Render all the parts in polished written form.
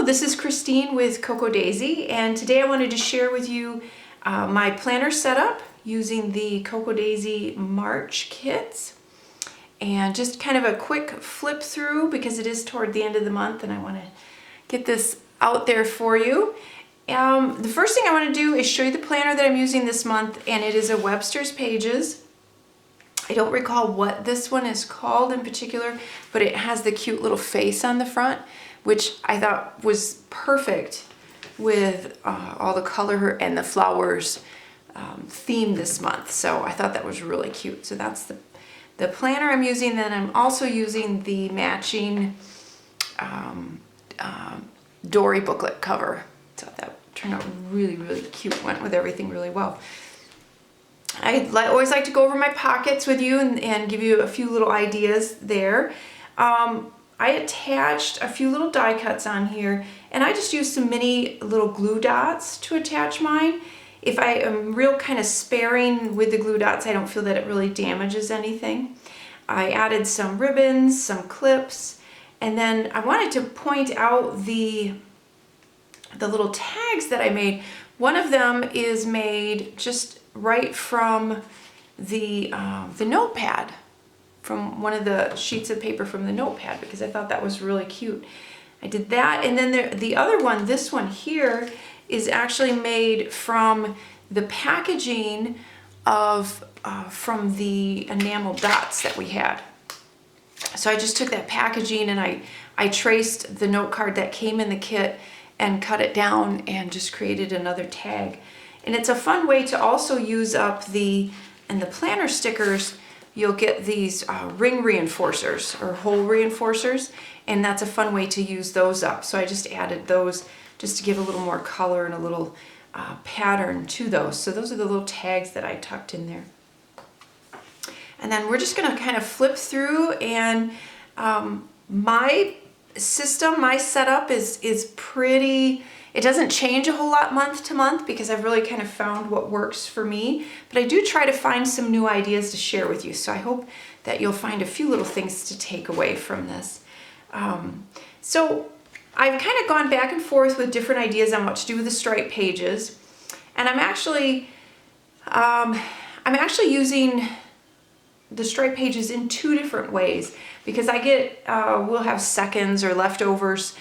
this is Christine with CocoaDaisy, and today I wanted to share with you my planner setup using the CocoaDaisy March kits, and just kind of a quick flip through because it is toward the end of the month and I want to get this out there for you. The first thing I want to do is show you the planner that I'm using this month, and it is a Webster's Pages. I don't recall what this one is called in particular, but it has the cute little face on the front, which I thought was perfect with all the color and the flowers theme this month. So I thought that was really cute. So that's the planner I'm using. Then I'm also using the matching Dory booklet cover. So that turned out really, really cute. Went with everything really well. I always like to go over my pockets with you and give you a few little ideas there. I attached a few little die cuts on here, and I just used some mini little glue dots to attach mine. If I am real kind of sparing with the glue dots, I don't feel that it really damages anything. I added some ribbons, some clips, and then I wanted to point out the little tags that I made. One of them is made just right from the Notepad, from one of the sheets of paper from the Notepad, because I thought that was really cute. I did that, and then the other one, this one here, is actually made from the packaging of from the enamel dots that we had. So I just took that packaging and I traced the note card that came in the kit and cut it down and just created another tag. And it's a fun way to also use up the planner stickers. You'll get these ring reinforcers or hole reinforcers, and that's a fun way to use those up. So I just added those just to give a little more color and a little pattern to those. So those are the little tags that I tucked in there. And then we're just gonna kind of flip through, and my setup is pretty, it doesn't change a whole lot month to month because I've really kind of found what works for me, but I do try to find some new ideas to share with you. So I hope that you'll find a few little things to take away from this. So I've kind of gone back and forth with different ideas on what to do with the stripe pages, and I'm actually using the stripe pages in two different ways, because I get we'll have seconds or leftovers,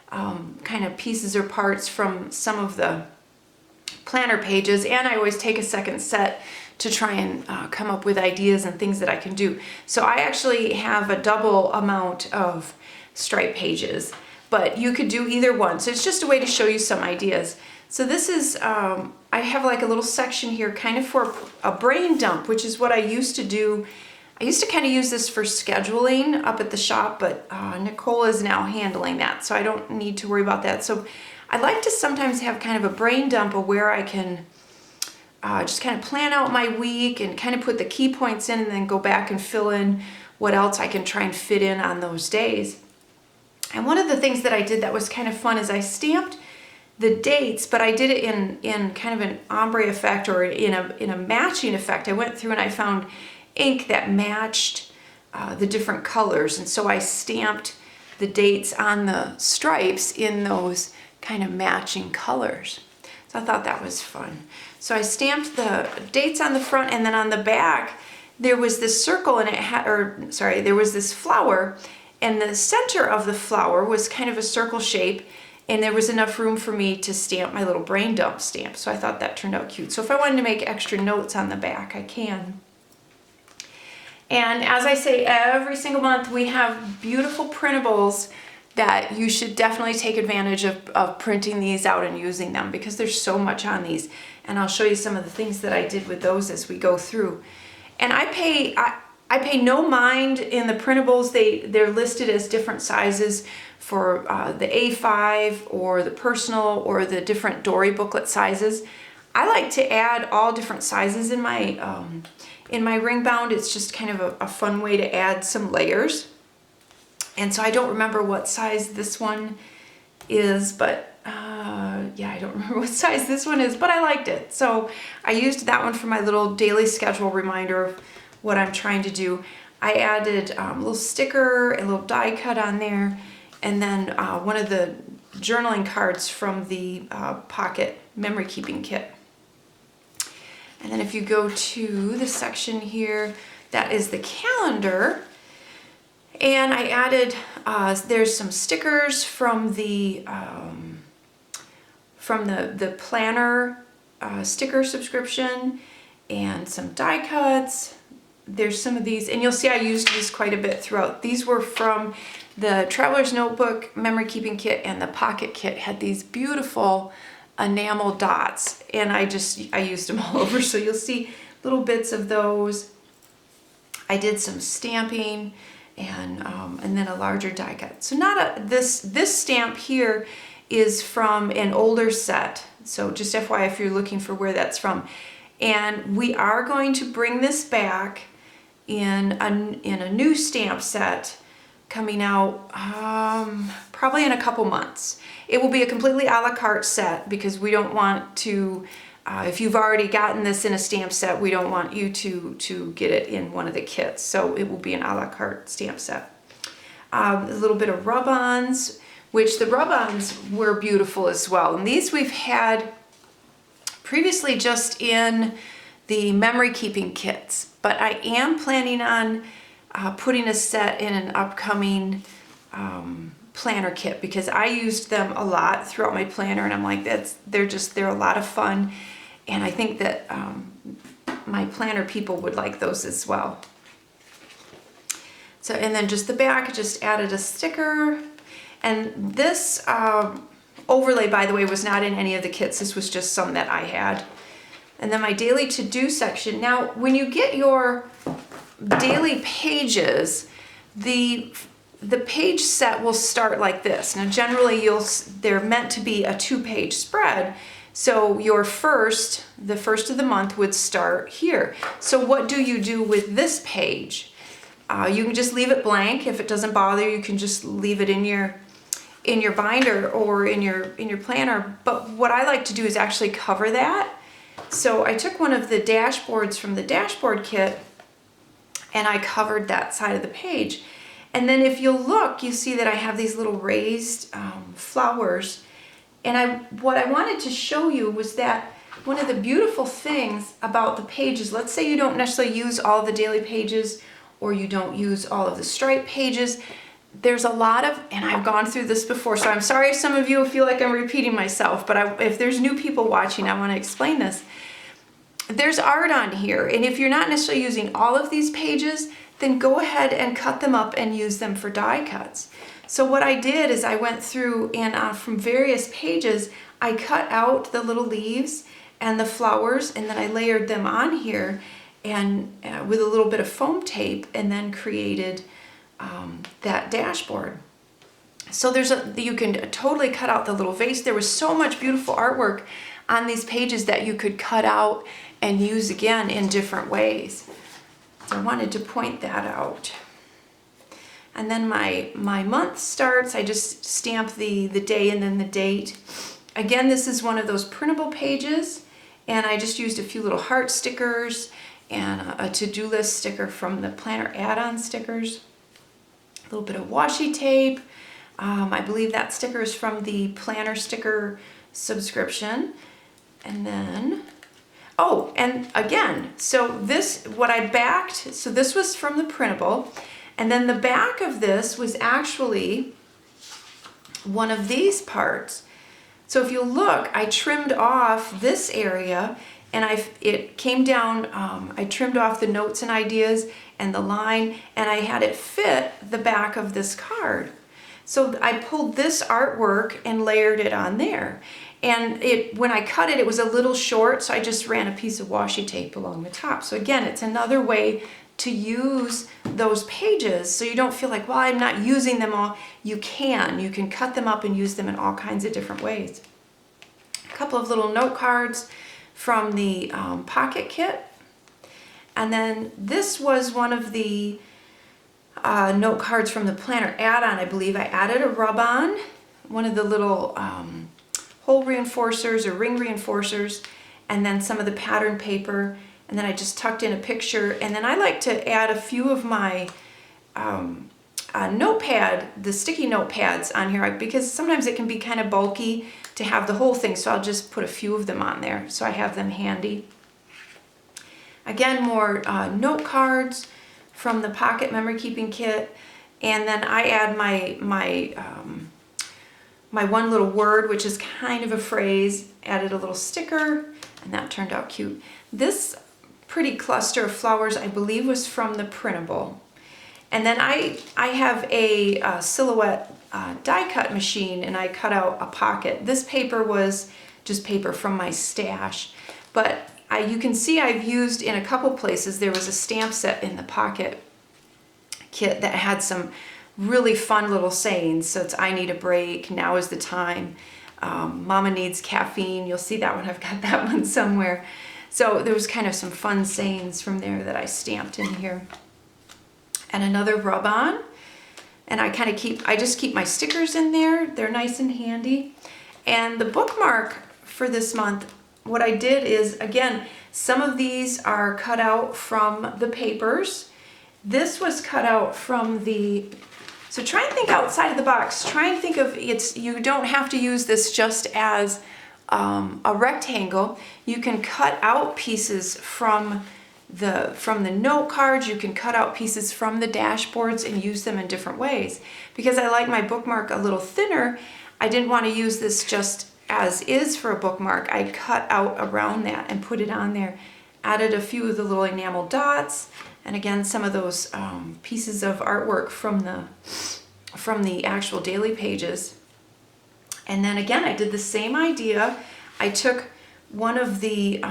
kind of pieces or parts from some of the planner pages, and I always take a second set to try and come up with ideas and things that I can do. So I actually have a double amount of stripe pages, but you could do either one. So it's just a way to show you some ideas. So this is, I have like a little section here kind of for a brain dump, which is what I used to do. I used to kind of use this for scheduling up at the shop, but Nicole is now handling that, so I don't need to worry about that. So I like to sometimes have kind of a brain dump of where I can just kind of plan out my week and kind of put the key points in and then go back and fill in what else I can try and fit in on those days. And one of the things that I did that was kind of fun is I stamped the dates, but I did it in kind of an ombre effect, or in a matching effect. I went through and I found ink that matched the different colors, and so I stamped the dates on the stripes in those kind of matching colors. So I thought that was fun. So I stamped the dates on the front, and then on the back there was this circle, and it had, there was this flower, and the center of the flower was kind of a circle shape, and there was enough room for me to stamp my little brain dump stamp. So I thought that turned out cute. So if I wanted to make extra notes on the back, I can. And as I say, every single month we have beautiful printables that you should definitely take advantage of printing these out and using them, because there's so much on these. And I'll show you some of the things that I did with those as we go through. And I pay no mind in the printables. They're listed as different sizes for the A5 or the personal or the different Dory booklet sizes. I like to add all different sizes in my ring bound. It's just kind of a fun way to add some layers. And so I don't remember what size this one is, but yeah, I don't remember what size this one is, but I liked it. So I used that one for my little daily schedule reminder of what I'm trying to do. I added a little sticker, a little die cut on there, and then one of the journaling cards from the Pocket memory keeping kit. And then if you go to the section here, that is the calendar. And I added, there's some stickers from the planner sticker subscription, and some die cuts. There's some of these, and you'll see I used these quite a bit throughout. These were from the Traveler's Notebook memory keeping kit, and the Pocket kit had these beautiful enamel dots, and I used them all over. So you'll see little bits of those. I did some stamping, and then a larger die cut. So this stamp here is from an older set. So just FYI if you're looking for where that's from. And we are going to bring this back in a new stamp set coming out probably in a couple months. It will be a completely a la carte set because we don't want to, if you've already gotten this in a stamp set, we don't want you to get it in one of the kits. So it will be an a la carte stamp set. A little bit of rub-ons, which the rub-ons were beautiful as well. And these we've had previously just in the memory keeping kits, but I am planning on putting a set in an upcoming planner kit because I used them a lot throughout my planner, and I'm like, they're a lot of fun, and I think that my planner people would like those as well. So, and then just the back, I just added a sticker, and this overlay, by the way, was not in any of the kits. This was just some that I had. And then my daily to-do section. Now, when you get your daily pages, the page set will start like this. Now, generally, they're meant to be a 2-page spread. So the first of the month would start here. So what do you do with this page? You can just leave it blank. If it doesn't bother you, you can just leave it in your binder or in your planner. But what I like to do is actually cover that. So I took one of the dashboards from the dashboard kit and I covered that side of the page. And then if you'll look, you see that I have these little raised flowers. And what I wanted to show you was that one of the beautiful things about the pages, let's say you don't necessarily use all the daily pages or you don't use all of the stripe pages, there's a lot of, and I've gone through this before, so I'm sorry if some of you feel like I'm repeating myself, but if there's new people watching, I want to explain this. There's art on here, and if you're not necessarily using all of these pages, then go ahead and cut them up and use them for die cuts. So what I did is I went through and from various pages, I cut out the little leaves and the flowers, and then I layered them on here and with a little bit of foam tape, and then created that dashboard. So you can totally cut out the little vase. There was so much beautiful artwork on these pages that you could cut out and use again in different ways. So I wanted to point that out. And then my month starts. I just stamp the day and then the date. Again, this is one of those printable pages, and I just used a few little heart stickers and a to-do list sticker from the planner add-on stickers. A little bit of washi tape. I believe that sticker is from the planner sticker subscription. And then, oh, and again, so this, what I backed, so this was from the printable, and then the back of this was actually one of these parts. So if you look, I trimmed off this area, and it came down, I trimmed off the notes and ideas and the line, and I had it fit the back of this card. So I pulled this artwork and layered it on there. And when I cut it, it was a little short, so I just ran a piece of washi tape along the top. So again, it's another way to use those pages so you don't feel like, well, I'm not using them all. You can cut them up and use them in all kinds of different ways. A couple of little note cards from the Pocket kit. And then this was one of the note cards from the planner add-on, I believe. I added a rub-on, one of the little hole reinforcers or ring reinforcers, and then some of the pattern paper, and then I just tucked in a picture. And then I like to add a few of my notepad, the sticky notepads on here, because sometimes it can be kind of bulky to have the whole thing, so I'll just put a few of them on there so I have them handy. Again, more note cards from the pocket memory keeping kit, and then I add my one little word, which is kind of a phrase, added a little sticker, and that turned out cute. This pretty cluster of flowers, I believe, was from the printable. And then I have a silhouette die cut machine, and I cut out a pocket. This paper was just paper from my stash, but you can see I've used in a couple places. There was a stamp set in the pocket kit that had some really fun little sayings. So it's "I need a break," "Now is the time," "Mama needs caffeine." You'll see that one. I've got that one somewhere. So there was kind of some fun sayings from there that I stamped in here. And another rub-on, and I just keep my stickers in there. They're nice and handy. And the bookmark for this month, what I did is, again, some of these are cut out from the papers. This was cut out from so try and think outside of the box. Try and think of you don't have to use this just as a rectangle. You can cut out pieces from the note cards. You can cut out pieces from the dashboards and use them in different ways. Because I like my bookmark a little thinner, I didn't want to use this just as is for a bookmark. I cut out around that and put it on there. Added a few of the little enamel dots, and again some of those pieces of artwork from the actual daily pages. And then again, I did the same idea. I took one of the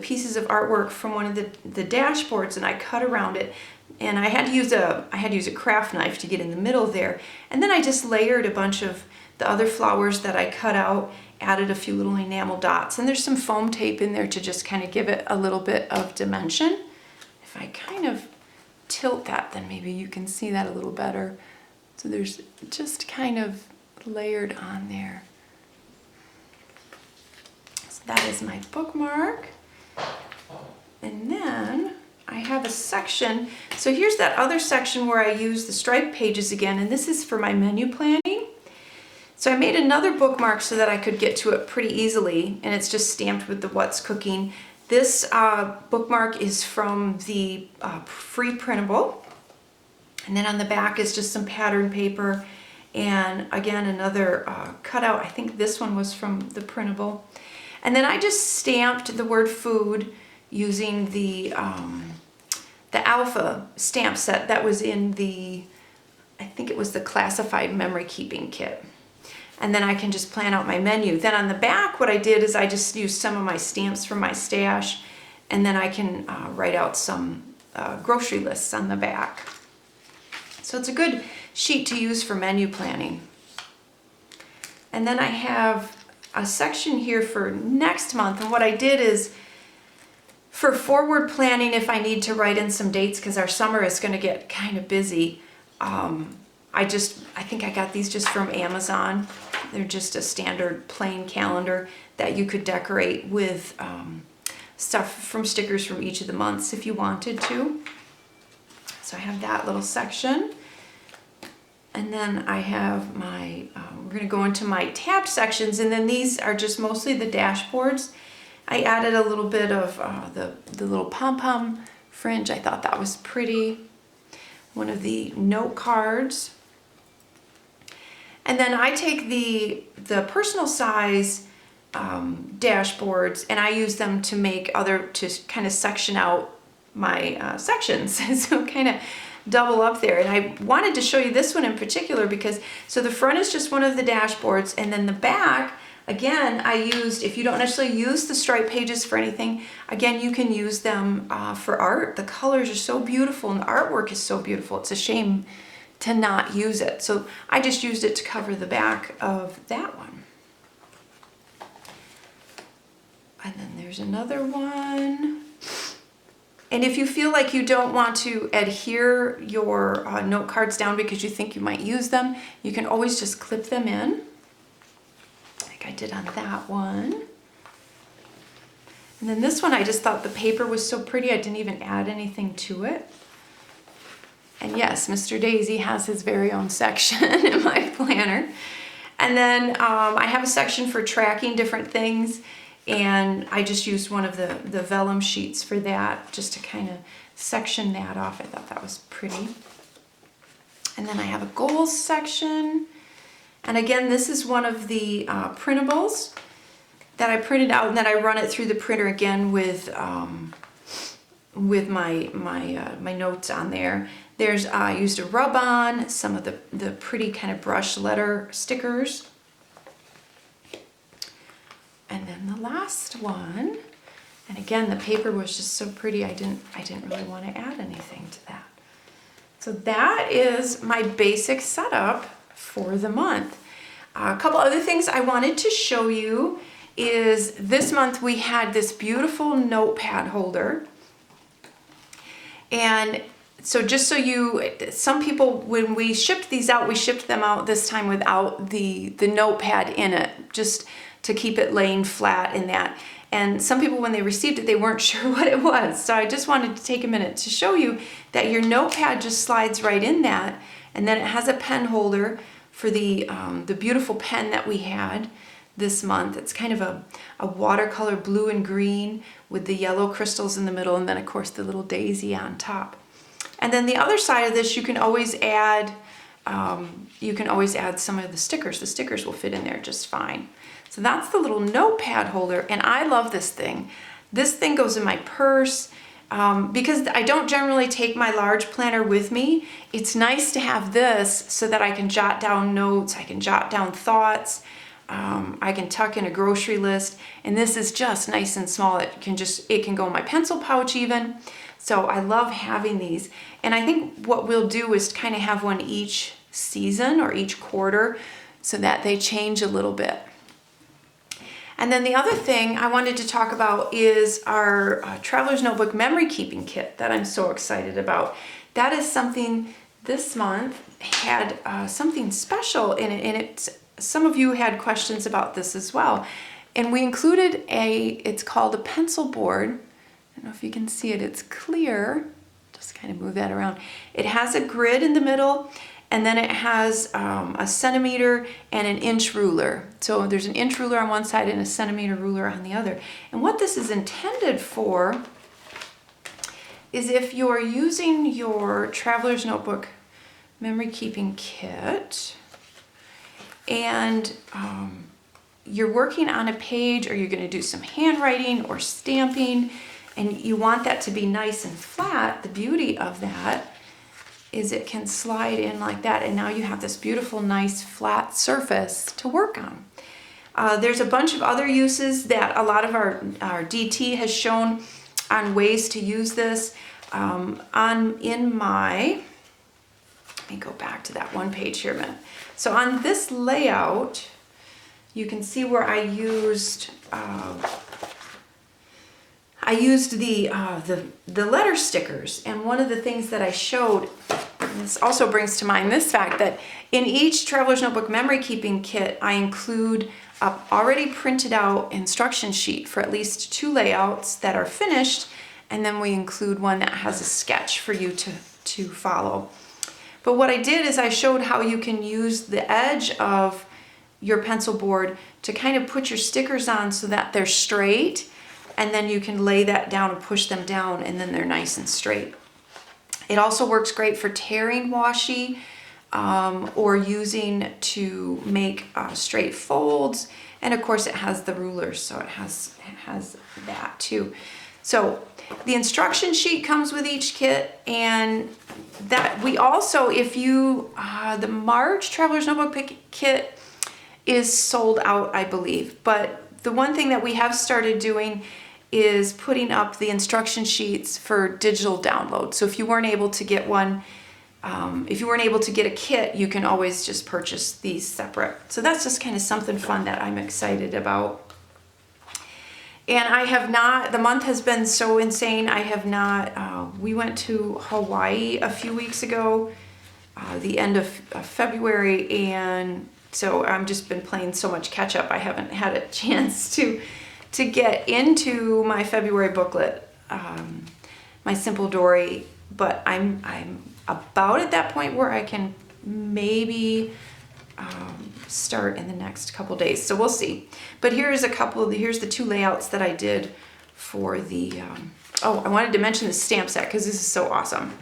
pieces of artwork from one of the dashboards, and I cut around it, and I had to use a craft knife to get in the middle there. And then I just layered a bunch of the other flowers that I cut out, added a few little enamel dots, and there's some foam tape in there to just kind of give it a little bit of dimension. If I kind of tilt that, then maybe you can see that a little better. So there's just kind of layered on there. That is my bookmark. And then I have a section. So here's that other section where I use the striped pages again, and this is for my menu planning. So I made another bookmark so that I could get to it pretty easily, and it's just stamped with the "What's Cooking." This bookmark is from the free printable. And then on the back is just some pattern paper, and again another cutout. I think this one was from the printable. And then I just stamped the word "food" using the Alpha stamp set that was in I think it was the classified memory keeping kit. And then I can just plan out my menu. Then on the back, what I did is I just used some of my stamps from my stash, and then I can write out some grocery lists on the back. So it's a good sheet to use for menu planning. And then I have a section here for next month, and what I did is for forward planning, if I need to write in some dates because our summer is going to get kind of busy, I think I got these just from Amazon. They're just a standard plain calendar that you could decorate with stuff from stickers from each of the months if you wanted to. So I have that little section. And then I have my, we're going to go into my tabbed sections, and then these are just mostly the dashboards. I added a little bit of the little pom-pom fringe. I thought that was pretty. One of the note cards. And then I take the personal size dashboards, and I use them to to kind of section out my sections. So kind of double up there. And I wanted to show you this one in particular because, so the front is just one of the dashboards, and then the back, again, I used, if you don't necessarily use the striped pages for anything, again, you can use them for art. The colors are so beautiful and the artwork is so beautiful. It's a shame to not use it. So I just used it to cover the back of that one. And then there's another one. And if you feel like you don't want to adhere your note cards down because you think you might use them, you can always just clip them in, like I did on that one. And then this one, I just thought the paper was so pretty, I didn't even add anything to it. And yes, Mr. Daisy has his very own section in my planner. And then I have a section for tracking different things, and I just used one of the vellum sheets for that, just to kind of section that off. I thought that was pretty. And then I have a goals section. And again, this is one of the printables that I printed out, and then I run it through the printer again with my notes on there. There's I used a rub-on, some of the pretty kind of brush letter stickers. And then the last one, and again, the paper was just so pretty, I didn't really want to add anything to that. So that is my basic setup for the month. A couple other things I wanted to show you is this month we had this beautiful notepad holder. And so just so some people, when we shipped these out, we shipped them out this time without the notepad in it, just to keep it laying flat in that. And some people, when they received it, they weren't sure what it was. So I just wanted to take a minute to show you that your notepad just slides right in that. And then it has a pen holder for the beautiful pen that we had this month. It's kind of a watercolor blue and green with the yellow crystals in the middle, and then of course the little daisy on top. And then the other side of this, you can always add some of the stickers. The stickers will fit in there just fine. So that's the little notepad holder, and I love this thing. This thing goes in my purse. Because I don't generally take my large planner with me, it's nice to have this so that I can jot down notes, I can jot down thoughts, I can tuck in a grocery list, and this is just nice and small. It can go in my pencil pouch even. So I love having these. And I think what we'll do is kind of have one each season or each quarter so that they change a little bit. And then the other thing I wanted to talk about is our Traveler's Notebook Memory Keeping Kit that I'm so excited about. That is something this month had something special in it, and some of you had questions about this as well. And we included it's called a pencil board. I don't know if you can see it, it's clear. Just kind of move that around. It has a grid in the middle, and then it has a centimeter and an inch ruler. So there's an inch ruler on one side and a centimeter ruler on the other. And what this is intended for is if you're using your Traveler's Notebook Memory Keeping Kit and you're working on a page, or you're going to do some handwriting or stamping, and you want that to be nice and flat, the beauty of that is it can slide in like that, and now you have this beautiful, nice, flat surface to work on. There's a bunch of other uses that a lot of our DT has shown on ways to use this. Let me go back to that one page here a minute. So on this layout, you can see where I used the letter stickers, and one of the things that I showed, and this also brings to mind this fact, that in each Traveler's Notebook Memory Keeping Kit, I include a already printed out instruction sheet for at least 2 layouts that are finished, and then we include one that has a sketch for you to follow. But what I did is I showed how you can use the edge of your pencil board to kind of put your stickers on so that they're straight, and then you can lay that down and push them down, and then they're nice and straight. It also works great for tearing washi or using to make straight folds, and of course it has the rulers, so it has that too. So the instruction sheet comes with each kit, and that we also, if you, the March Traveler's Notebook Kit is sold out, I believe. But the one thing that we have started doing is putting up the instruction sheets for digital download. So if you weren't able to get one, if you weren't able to get a kit, you can always just purchase these separate. So that's just kind of something fun that I'm excited about. And I have not, the month has been so insane, I have not, we went to Hawaii a few weeks ago, the end of February, and so I've just been playing so much catch up, I haven't had a chance to get into my February booklet, my Simple Dory, but I'm about at that point where I can maybe start in the next couple days. So we'll see. But here's the two layouts that I did for the, oh, I wanted to mention the stamp set because this is so awesome.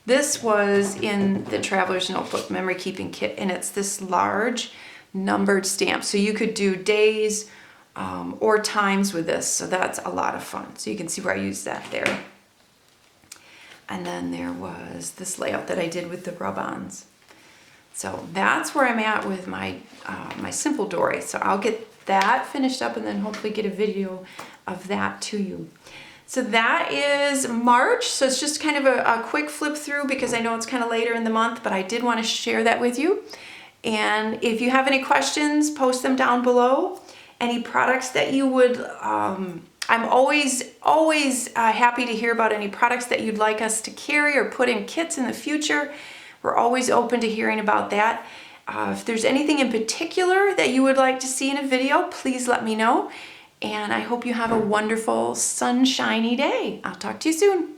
This was in the Traveler's Notebook Memory Keeping Kit, and it's this large numbered stamp. So you could do days or times with this. So that's a lot of fun. So you can see where I used that there. And then there was this layout that I did with the rub-ons. So that's where I'm at with my my simple dory. So I'll get that finished up and then hopefully get a video of that to you. So that is March. So it's just kind of a quick flip through because I know it's kind of later in the month, but I did want to share that with you. And if you have any questions, post them down below. Any products that you would, I'm always happy to hear about any products that you'd like us to carry or put in kits in the future. We're always open to hearing about that. If there's anything in particular that you would like to see in a video, please let me know. And I hope you have a wonderful, sunshiny day. I'll talk to you soon.